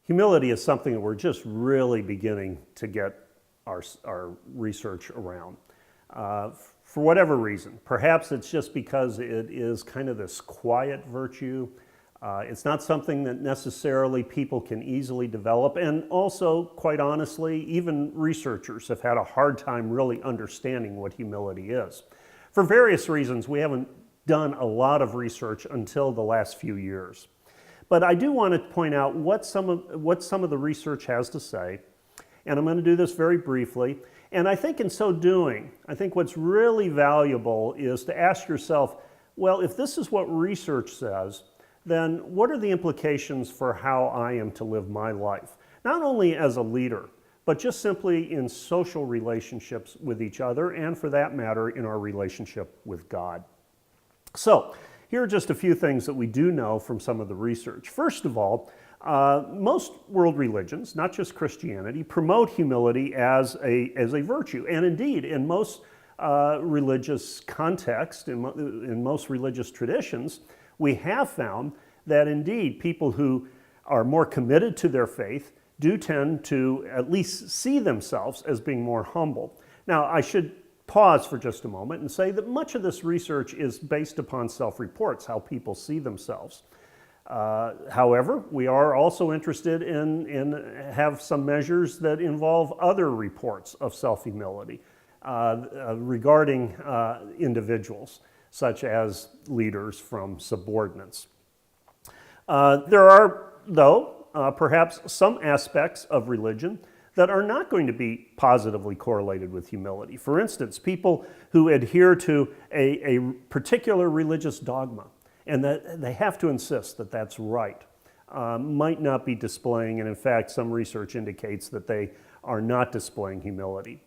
Humility is something that we're just really beginning to get our research around. For whatever reason, perhaps it's just because it is kind of this quiet virtue. It's not something that necessarily people can easily develop, and also, quite honestly, even researchers have had a hard time really understanding what humility is. For various reasons, we haven't done a lot of research until the last few years. But I do want to point out what some of the research has to say, and I'm going to do this very briefly. And I think in so doing, I think what's really valuable is to ask yourself, well, if this is what research says, then what are the implications for how I am to live my life? Not only as a leader, but just simply in social relationships with each other, and for that matter, in our relationship with God. So, here are just a few things that we do know from some of the research. First of all, most world religions, not just Christianity, promote humility as a virtue. And indeed, in most religious contexts, in most religious traditions, we have found that indeed people who are more committed to their faith do tend to at least see themselves as being more humble. Now, I should pause for just a moment and say that much of this research is based upon self-reports, how people see themselves. However, we are also interested in have some measures that involve other reports of self-humility regarding individuals, such as leaders from subordinates. There are, though, perhaps some aspects of religion that are not going to be positively correlated with humility. For instance, people who adhere to a particular religious dogma and that they have to insist that that's right, might not be displaying, and in fact some research indicates that they are not displaying humility.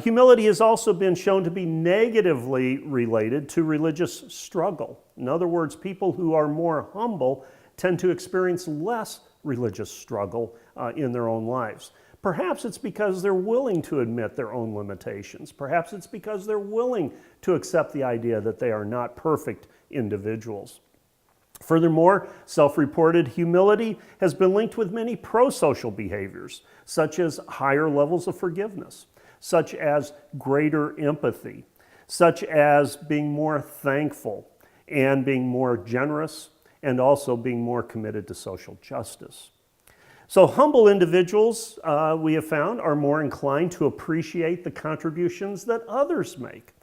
Humility has also been shown to be negatively related to religious struggle. In other words, people who are more humble tend to experience less religious struggle in their own lives. Perhaps it's because they're willing to admit their own limitations. Perhaps it's because they're willing to accept the idea that they are not perfect individuals. Furthermore, self-reported humility has been linked with many pro-social behaviors, such as higher levels of forgiveness, such as greater empathy, such as being more thankful and being more generous, and also being more committed to social justice. So humble individuals, we have found, are more inclined to appreciate the contributions that others make,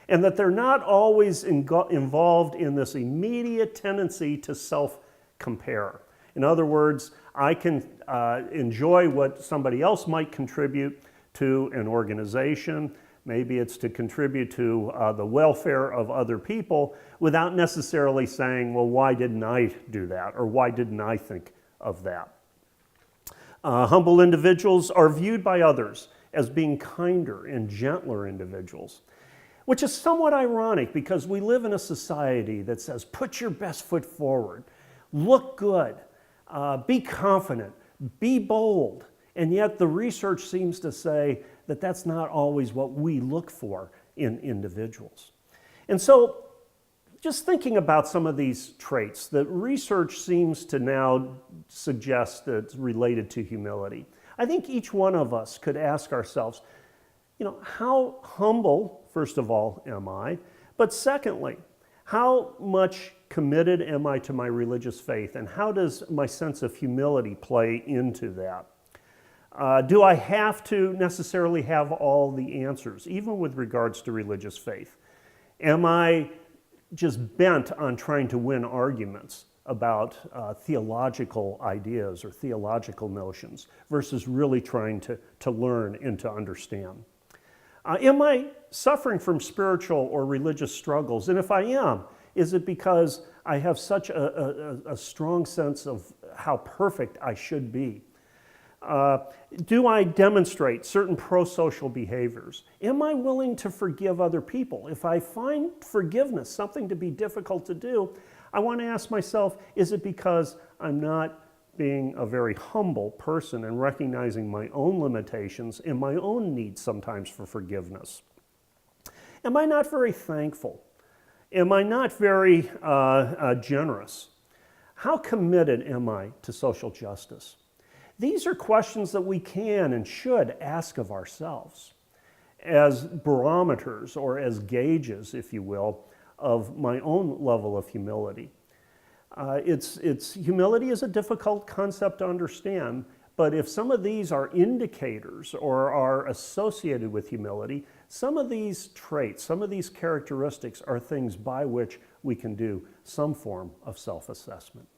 and that they're not always involved in this immediate tendency to self-compare. In other words, I can enjoy what somebody else might contribute to an organization. Maybe it's to contribute to the welfare of other people without necessarily saying, well, why didn't I do that? Or why didn't I think of that? Humble individuals are viewed by others as being kinder and gentler individuals, which is somewhat ironic because we live in a society that says, put your best foot forward, look good, be confident, be bold. And yet the research seems to say that that's not always what we look for in individuals. And so just thinking about some of these traits that research seems to now suggest that's related to humility, I think each one of us could ask ourselves, how humble, first of all, am I? But secondly, how much committed am I to my religious faith, and how does my sense of humility play into that? Do I have to necessarily have all the answers, even with regards to religious faith? Am I just bent on trying to win arguments about theological ideas or theological notions versus really trying to learn and to understand? Am I suffering from spiritual or religious struggles? And if I am, is it because I have such a strong sense of how perfect I should be? Do I demonstrate certain pro-social behaviors? Am I willing to forgive other people? If I find forgiveness something to be difficult to do, I want to ask myself, is it because I'm not being a very humble person and recognizing my own limitations and my own need sometimes for forgiveness? Am I not very thankful? Am I not very generous? How committed am I to social justice? These are questions that we can and should ask of ourselves as barometers or as gauges, if you will, of my own level of humility. Humility is a difficult concept to understand, but if some of these are indicators or are associated with humility, some of these traits, some of these characteristics are things by which we can do some form of self-assessment.